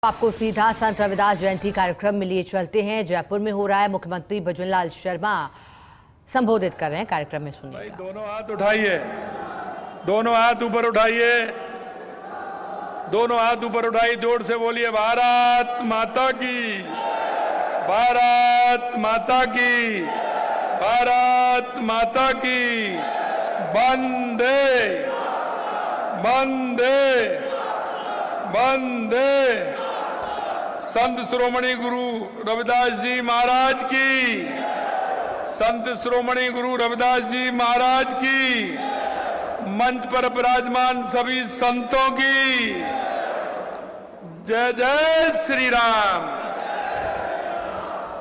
आपको सीधा संत रविदास जयंती कार्यक्रम में लिए चलते हैं। जयपुर में हो रहा है। मुख्यमंत्री भजनलाल शर्मा संबोधित कर रहे हैं। कार्यक्रम में सुनिए। दोनों हाथ उठाइए, दोनों हाथ ऊपर उठाइए, दोनों हाथ ऊपर उठाइए, जोर से बोलिए भारत माता की, भारत माता की, भारत माता की। वंदे वंदे वंदे। संत श्रोमणी गुरु रविदास जी महाराज की, संत श्रोमणी गुरु रविदास जी महाराज की, मंच पर विराजमान सभी संतों की जय जय श्री राम।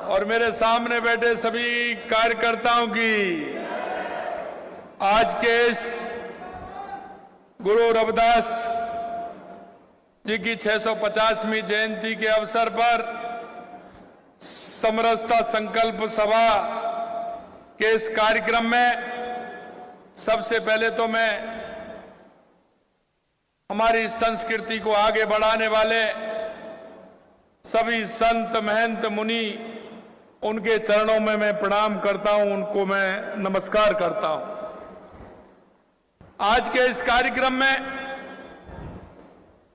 और मेरे सामने बैठे सभी कार्यकर्ताओं की आज के इस गुरु रविदास जी की 650वीं जयंती के अवसर पर समरसता संकल्प सभा के इस कार्यक्रम में सबसे पहले तो मैं हमारी संस्कृति को आगे बढ़ाने वाले सभी संत महंत मुनि, उनके चरणों में मैं प्रणाम करता हूं, उनको मैं नमस्कार करता हूं। आज के इस कार्यक्रम में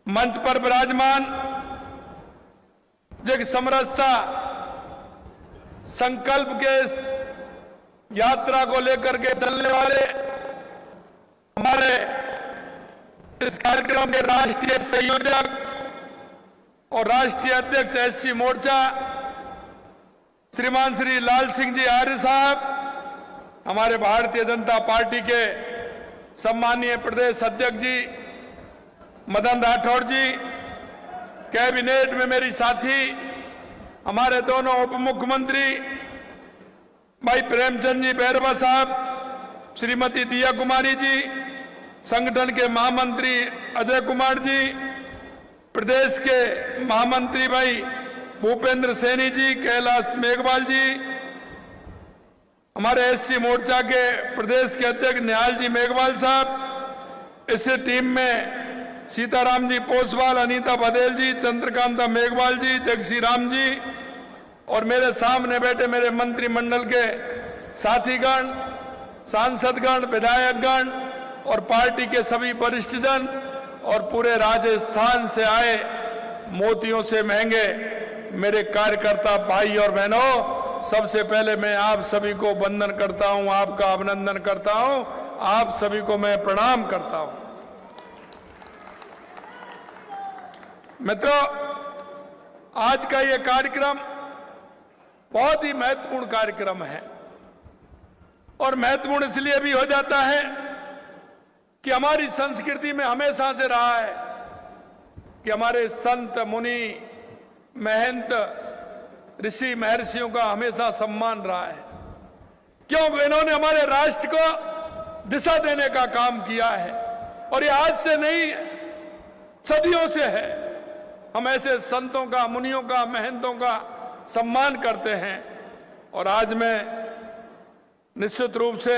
मंच पर विराजमान जो समरसता संकल्प के इस यात्रा को लेकर के चलने वाले हमारे इस कार्यक्रम के राष्ट्रीय संयोजक और राष्ट्रीय अध्यक्ष एससी मोर्चा श्रीमान श्री लाल सिंह जी आर्य साहब, हमारे भारतीय जनता पार्टी के सम्मानीय प्रदेश अध्यक्ष जी मदन राठौड़ जी, कैबिनेट में मेरी साथी हमारे दोनों उप मुख्यमंत्री भाई प्रेमचंद जी बैरवा साहब, श्रीमती दिया कुमारी जी, संगठन के महामंत्री अजय कुमार जी, प्रदेश के महामंत्री भाई भूपेंद्र सैनी जी, कैलाश मेघवाल जी, हमारे एससी मोर्चा के प्रदेश के अध्यक्ष निहाल जी मेघवाल साहब, इसी टीम में सीताराम जी पोसवाल, अनीता बघेल जी, चंद्रकांता मेघवाल जी, जगसी राम जी और मेरे सामने बैठे मेरे मंत्रिमंडल के साथीगण, सांसदगण, विधायकगण और पार्टी के सभी वरिष्ठ जन और पूरे राजस्थान से आए मोतियों से महंगे मेरे कार्यकर्ता भाई और बहनों, सबसे पहले मैं आप सभी को वंदन करता हूं, आपका अभिनंदन करता हूं, आप सभी को मैं प्रणाम करता हूं। मित्रों, आज का ये कार्यक्रम बहुत ही महत्वपूर्ण कार्यक्रम है और महत्वपूर्ण इसलिए भी हो जाता है कि हमारी संस्कृति में हमेशा से रहा है कि हमारे संत मुनि महंत ऋषि महर्षियों का हमेशा सम्मान रहा है, क्योंकि इन्होंने हमारे राष्ट्र को दिशा देने का काम किया है। और ये आज से नहीं, सदियों से है। हम ऐसे संतों का, मुनियों का, महंतों का सम्मान करते हैं और आज मैं निश्चित रूप से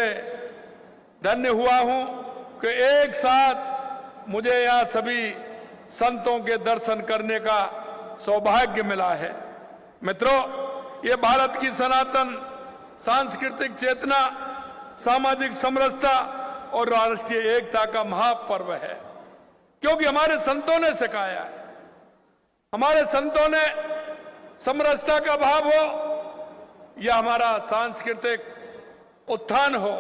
धन्य हुआ हूं कि एक साथ मुझे यहाँ सभी संतों के दर्शन करने का सौभाग्य मिला है। मित्रों, ये भारत की सनातन सांस्कृतिक चेतना, सामाजिक समरसता और राष्ट्रीय एकता का महापर्व है, क्योंकि हमारे संतों ने सिखाया है। हमारे संतों ने समरसता का भाव हो या हमारा सांस्कृतिक उत्थान हो,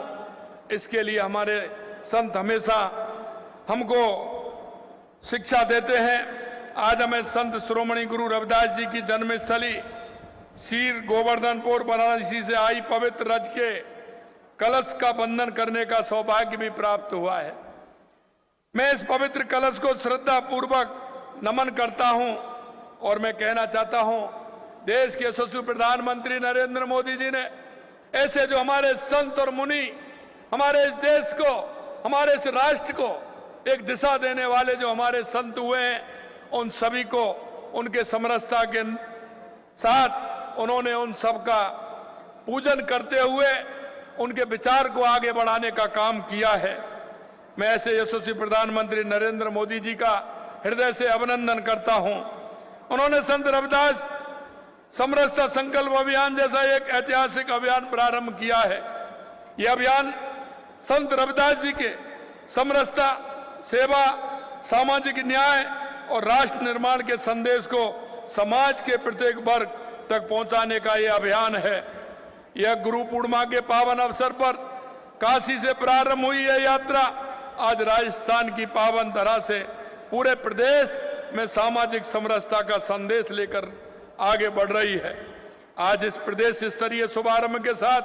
इसके लिए हमारे संत हमेशा हमको शिक्षा देते हैं। आज हमें संत श्रोमणी गुरु रविदास जी की जन्मस्थली श्री गोवर्धनपुर वाराणसी से आई पवित्र रज के कलश का बंधन करने का सौभाग्य भी प्राप्त हुआ है। मैं इस पवित्र कलश को श्रद्धा पूर्वक नमन करता हूं और मैं कहना चाहता हूं, देश के यशस्वी प्रधानमंत्री नरेंद्र मोदी जी ने ऐसे जो हमारे संत और मुनि हमारे इस देश को, हमारे इस राष्ट्र को एक दिशा देने वाले जो हमारे संत हुए हैं, उन सभी को उनके समरसता के साथ उन्होंने उन सब का पूजन करते हुए उनके विचार को आगे बढ़ाने का काम किया है। मैं ऐसे यशस्वी प्रधानमंत्री नरेंद्र मोदी जी का हृदय से अभिनंदन करता हूं उन्होंने संत रविदास समरसता संकल्प अभियान जैसा एक ऐतिहासिक अभियान प्रारंभ किया है। यह अभियान संत रविदास जी के समरसता, सेवा, सामाजिक न्याय और राष्ट्र निर्माण के संदेश को समाज के प्रत्येक वर्ग तक पहुंचाने का यह अभियान है। यह गुरु पूर्णिमा के पावन अवसर पर काशी से प्रारंभ हुई यह यात्रा आज राजस्थान की पावन धरा से पूरे प्रदेश में सामाजिक समरसता का संदेश लेकर आगे बढ़ रही है। आज इस प्रदेश स्तरीय शुभारंभ के साथ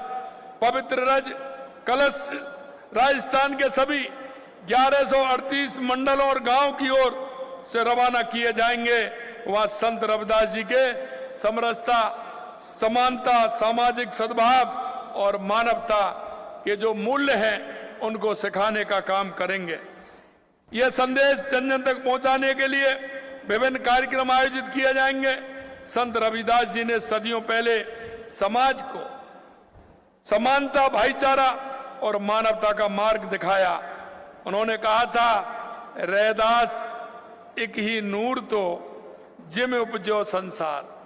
पवित्र रज कलश राजस्थान के सभी 1138 मंडलों और गांव की ओर से रवाना किए जाएंगे। वह संत रविदास जी के समरसता, समानता, सामाजिक सद्भाव और मानवता के जो मूल्य हैं उनको सिखाने का काम करेंगे। यह संदेश जन जन तक पहुंचाने के लिए विभिन्न कार्यक्रम आयोजित किए जाएंगे। संत रविदास जी ने सदियों पहले समाज को समानता, भाईचारा और मानवता का मार्ग दिखाया। उन्होंने कहा था, रैदास एक ही नूर तो जिम उपजो संसार।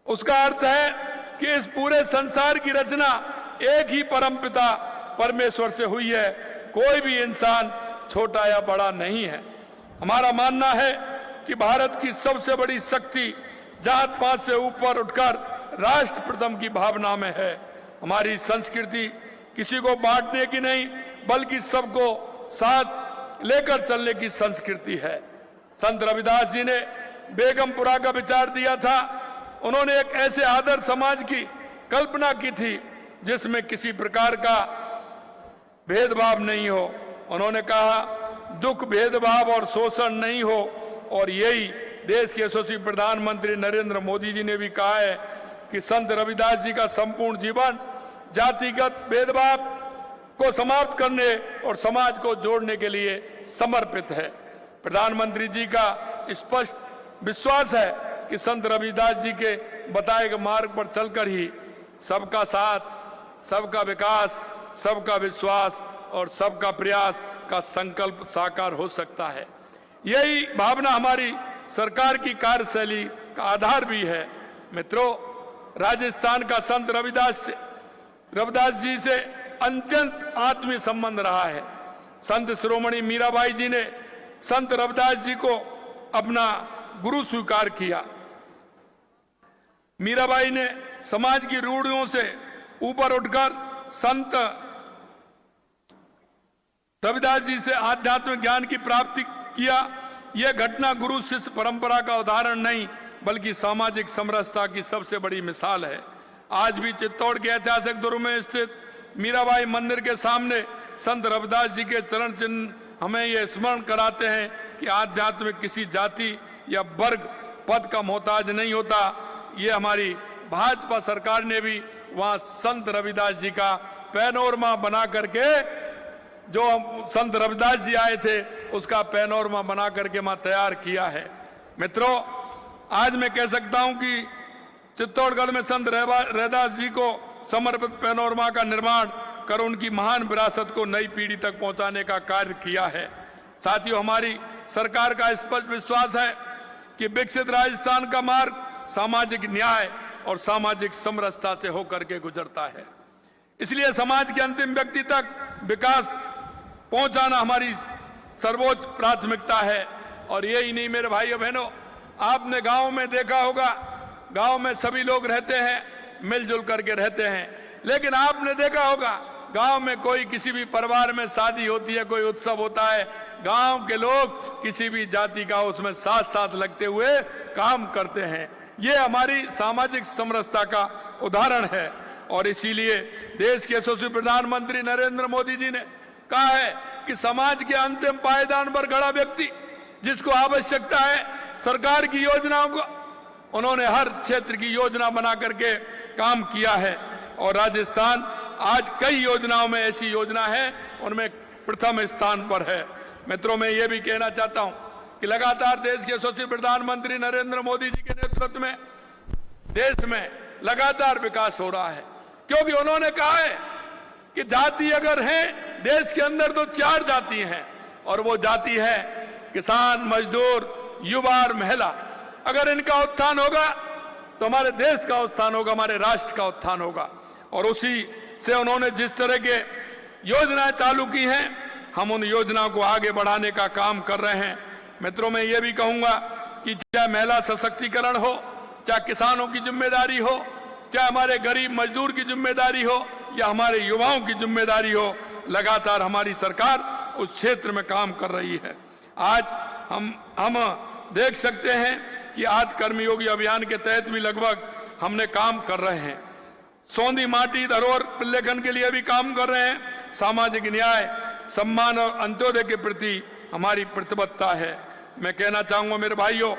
उसका अर्थ है कि इस पूरे संसार की रचना एक ही परमपिता परमेश्वर से हुई है। कोई भी इंसान छोटा या बड़ा नहीं है। हमारा मानना है कि भारत की सबसे बड़ी शक्ति जात पात से ऊपर उठकर राष्ट्र प्रथम की भावना में है। हमारी संस्कृति किसी को बांटने की नहीं बल्कि सबको साथ लेकर चलने की संस्कृति है। संत रविदास जी ने बेगमपुरा का विचार दिया था। उन्होंने एक ऐसे आदर्श समाज की कल्पना की थी जिसमें किसी प्रकार का भेदभाव नहीं हो। उन्होंने कहा, दुख, भेदभाव और शोषण नहीं हो। और यही देश के यशस्वी प्रधानमंत्री नरेंद्र मोदी जी ने भी कहा है कि संत रविदास जी का संपूर्ण जीवन जातिगत भेदभाव को समाप्त करने और समाज को जोड़ने के लिए समर्पित है। प्रधानमंत्री जी का स्पष्ट विश्वास है कि संत रविदास जी के बताए गए मार्ग पर चलकर ही सबका साथ, सबका विकास, सबका विश्वास और सबका प्रयास का संकल्प साकार हो सकता है। यही भावना हमारी सरकार की कार्यशैली का आधार भी है। मित्रों, राजस्थान का संत रविदास जी से अत्यंत आत्मीय संबंध रहा है। संत शिरोमणि मीराबाई जी ने संत रविदास जी को अपना गुरु स्वीकार किया। मीराबाई ने समाज की रूढ़ियों से ऊपर उठकर संत रविदास जी से आध्यात्मिक ज्ञान की प्राप्ति किया। यह घटना गुरु शिष्य परंपरा का उदाहरण नहीं बल्कि सामाजिक समरसता की सबसे बड़ी मिसाल है। आज भी चित्तौड़ के ऐतिहासिक दुर्ग में स्थित मीराबाई मंदिर के सामने संत रविदास जी के चरण चिन्ह हमें यह स्मरण कराते हैं कि आध्यात्मिक किसी जाति या वर्ग पद का मोहताज नहीं होता। ये हमारी भाजपा सरकार ने भी वहां संत रविदास जी का पैनोरमा बना करके, जो संत रविदास जी आए थे उसका पैनोरमा बना करके वहां तैयार किया है। मित्रों, आज मैं कह सकता हूं कि चित्तौड़गढ़ में संत रविदास जी को समर्पित पैनोरमा का निर्माण कर उनकी महान विरासत को नई पीढ़ी तक पहुंचाने का कार्य किया है। साथियों, हमारी सरकार का स्पष्ट विश्वास है कि विकसित राजस्थान का मार्ग सामाजिक न्याय और सामाजिक समरसता से होकर के गुजरता है। इसलिए समाज के अंतिम व्यक्ति तक विकास पहुंचाना हमारी सर्वोच्च प्राथमिकता है। और यही नहीं मेरे भाइयों बहनों, आपने गांव में देखा होगा, गांव में सभी लोग रहते हैं, मिलजुल करके रहते हैं। लेकिन आपने देखा होगा गांव में कोई किसी भी परिवार में शादी होती है, कोई उत्सव होता है, गांव के लोग किसी भी जाति का उसमें साथ साथ लगते हुए काम करते हैं। ये हमारी सामाजिक समरसता का उदाहरण है। और इसीलिए देश के यशस्वी प्रधानमंत्री नरेंद्र मोदी जी ने कहा है कि समाज के अंतिम पायदान पर खड़ा व्यक्ति जिसको आवश्यकता है सरकार की योजनाओं को, उन्होंने हर क्षेत्र की योजना बना करके काम किया है। और राजस्थान आज कई योजनाओं में ऐसी योजना है उनमें प्रथम स्थान पर है। मित्रों, मैं ये भी कहना चाहता हूं कि लगातार देश के यशस्वी प्रधानमंत्री नरेंद्र मोदी जी के नेतृत्व में देश में लगातार विकास हो रहा है, क्योंकि उन्होंने कहा है कि जाति अगर है देश के अंदर तो 4 जाति हैं, और वो जाति है किसान, मजदूर, युवा और महिला। अगर इनका उत्थान होगा तो हमारे देश का उत्थान होगा, हमारे राष्ट्र का उत्थान होगा। और उसी से उन्होंने जिस तरह के योजनाएं चालू की हैं, हम उन योजनाओं को आगे बढ़ाने का काम कर रहे हैं। मित्रों, मैं ये भी कहूंगा कि चाहे महिला सशक्तिकरण हो, चाहे किसानों की जिम्मेदारी हो, चाहे हमारे गरीब मजदूर की जिम्मेदारी हो, या हमारे युवाओं की जिम्मेदारी हो, लगातार हमारी सरकार उस क्षेत्र में काम कर रही है। आज हम देख सकते हैं कि आज कर्मयोगी अभियान के तहत भी लगभग हमने काम कर रहे हैं। सौंधी माटी धरोहर लेखन के लिए भी काम कर रहे हैं। सामाजिक न्याय, सम्मान और अंत्योदय के प्रति हमारी प्रतिबद्धता है। मैं कहना चाहूंगा मेरे भाइयों,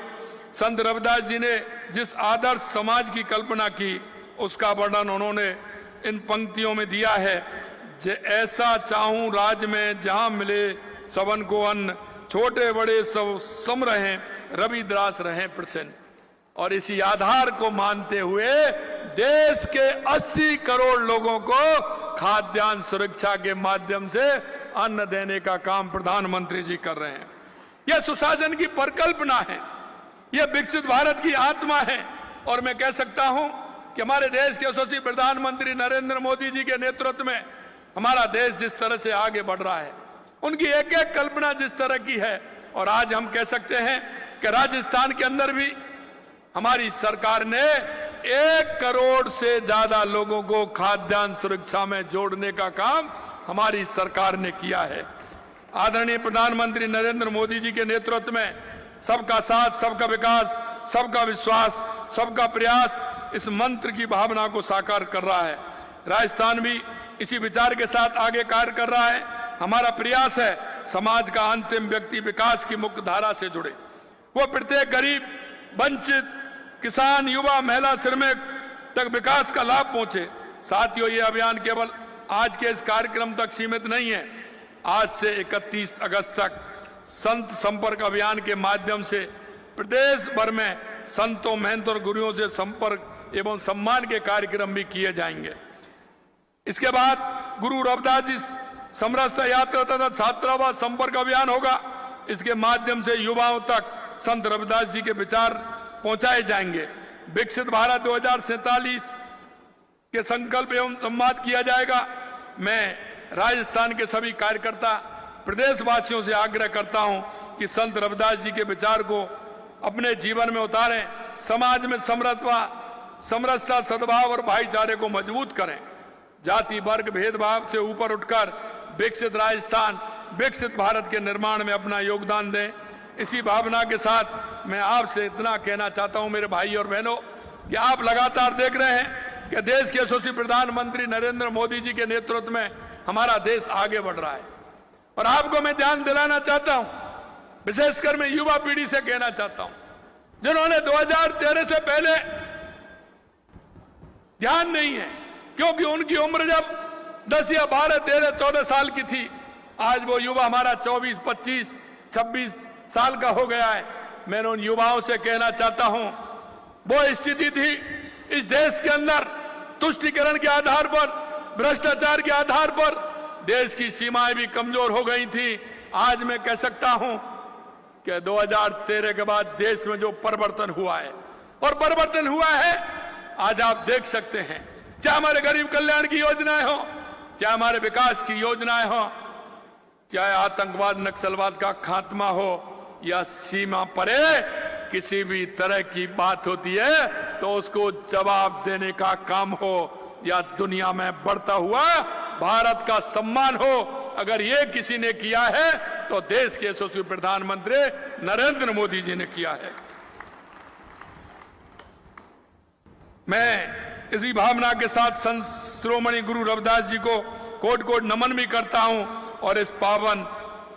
संत रविदास जी ने जिस आदर्श समाज की कल्पना की, उसका वर्णन उन्होंने इन पंक्तियों में दिया है। जे ऐसा चाहूं राज में जहां मिले सबन को अन्न, छोटे बड़े सब सम रहें, रविदास रहें प्रसन्न। और इसी आधार को मानते हुए देश के 80 करोड़ लोगों को खाद्यान्न सुरक्षा के माध्यम से अन्न देने का काम प्रधानमंत्री जी कर रहे हैं। यह सुशासन की परिकल्पना है, यह विकसित भारत की आत्मा है। और मैं कह सकता हूं कि हमारे देश के यशस्वी प्रधानमंत्री नरेंद्र मोदी जी के नेतृत्व में हमारा देश जिस तरह से आगे बढ़ रहा है, उनकी एक एक कल्पना जिस तरह की है, और आज हम कह सकते हैं कि राजस्थान के अंदर भी हमारी सरकार ने 1 करोड़ से ज्यादा लोगों को खाद्यान्न सुरक्षा में जोड़ने का काम हमारी सरकार ने किया है। आदरणीय प्रधानमंत्री नरेंद्र मोदी जी के नेतृत्व में सबका साथ, सबका विकास, सबका विश्वास, सबका प्रयास, इस मंत्र की भावना को साकार कर रहा है। राजस्थान भी इसी विचार के साथ आगे कार्य कर रहा है। हमारा प्रयास है समाज का अंतिम व्यक्ति विकास की मुख्य धारा से जुड़े, वो प्रत्येक गरीब, वंचित, किसान, युवा, महिला, श्रमिक तक विकास का लाभ पहुंचे। साथियों, ये अभियान केवल आज के इस कार्यक्रम तक सीमित नहीं है। आज से 31 अगस्त तक संत संपर्क अभियान के माध्यम से प्रदेश भर में संतों, महंतों और गुरुओं से संपर्क एवं सम्मान के कार्यक्रम भी किए जाएंगे। इसके बाद गुरु रविदास जी समरसता यात्रा तथा छात्रावास संपर्क अभियान होगा। इसके माध्यम से युवाओं तक संत रविदास जी के विचार पहुंचाए जाएंगे। विकसित भारत 2047 के संकल्प एवं संवाद किया जाएगा। मैं राजस्थान के सभी कार्यकर्ता, प्रदेशवासियों से आग्रह करता हूं कि संत रविदास जी के विचार को अपने जीवन में उतारें, समाज में समरसता, सद्भाव और भाईचारे को मजबूत करें। जाति, वर्ग, भेदभाव से ऊपर उठकर विकसित राजस्थान, विकसित भारत के निर्माण में अपना योगदान दें। इसी भावना के साथ मैं आपसे इतना कहना चाहता हूं मेरे भाई और बहनों कि आप लगातार देख रहे हैं कि देश के यशस्वी प्रधानमंत्री नरेंद्र मोदी जी के नेतृत्व में हमारा देश आगे बढ़ रहा है। और आपको मैं ध्यान दिलाना चाहता हूं, विशेषकर मैं युवा पीढ़ी से कहना चाहता हूं, जिन्होंने 2013 से पहले ध्यान नहीं है, क्योंकि उनकी उम्र जब 10 या 12, 13, 14 साल की थी, आज वो युवा हमारा 24, 25, 26 साल का हो गया है। मैं उन युवाओं से कहना चाहता हूं, वो स्थिति थी इस देश के अंदर तुष्टीकरण के आधार पर, भ्रष्टाचार के आधार पर देश की सीमाएं भी कमजोर हो गई थी। आज मैं कह सकता हूं कि 2013 के बाद देश में जो परिवर्तन हुआ है, और परिवर्तन हुआ है आज आप देख सकते हैं, चाहे हमारे गरीब कल्याण की योजनाएं हो, चाहे हमारे विकास की योजनाएं हो, चाहे आतंकवाद, नक्सलवाद का खात्मा हो, या सीमा परे किसी भी तरह की बात होती है तो उसको जवाब देने का काम हो, या दुनिया में बढ़ता हुआ भारत का सम्मान हो, अगर ये किसी ने किया है तो देश के यशस्वी प्रधानमंत्री नरेंद्र मोदी जी ने किया है। मैं इसी भावना के साथ संत श्रोमणी गुरु रविदास जी को कोट कोट नमन भी करता हूं, और इस पावन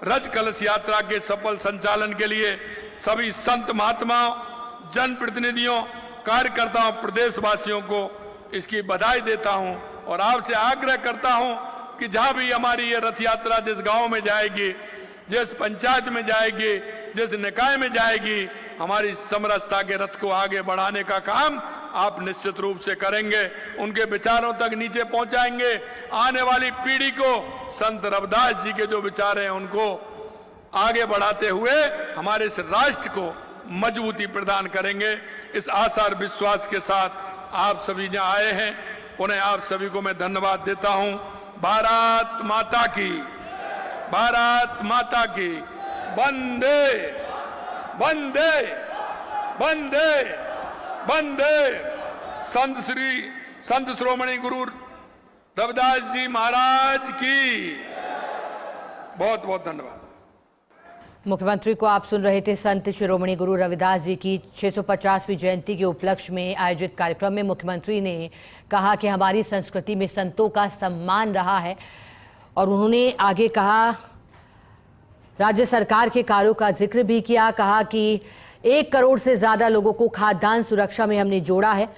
रज कलश यात्रा के सफल संचालन के लिए सभी संत महात्माओं, जनप्रतिनिधियों, कार्यकर्ताओं, प्रदेशवासियों को इसकी बधाई देता हूं। और आपसे आग्रह करता हूं कि जहां भी हमारी ये रथ यात्रा जिस गांव में जाएगी, जिस पंचायत में जाएगी, जिस निकाय में जाएगी, हमारी समरसता के रथ को आगे बढ़ाने का काम आप निश्चित रूप से करेंगे, उनके विचारों तक नीचे पहुंचाएंगे। आने वाली पीढ़ी को संत रविदास जी के जो विचार हैं उनको आगे बढ़ाते हुए हमारे इस राष्ट्र को मजबूती प्रदान करेंगे। इस आशा और विश्वास के साथ आप सभी जहां आए हैं, उन्हें आप सभी को मैं धन्यवाद देता हूं। भारत माता की, भारत माता की। वंदे वंदे वंदे वंदे। संत श्रोमणी गुरु रविदास जी महाराज की बहुत बहुत धन्यवाद। मुख्यमंत्री को आप सुन रहे थे। संत शिरोमणि गुरु रविदास जी की 650वीं जयंती के उपलक्ष्य में आयोजित कार्यक्रम में मुख्यमंत्री ने कहा कि हमारी संस्कृति में संतों का सम्मान रहा है और उन्होंने आगे कहा, राज्य सरकार के कार्यों का जिक्र भी किया। कहा कि 1 करोड़ से ज्यादा लोगों को खाद्यान्न सुरक्षा में हमने जोड़ा है।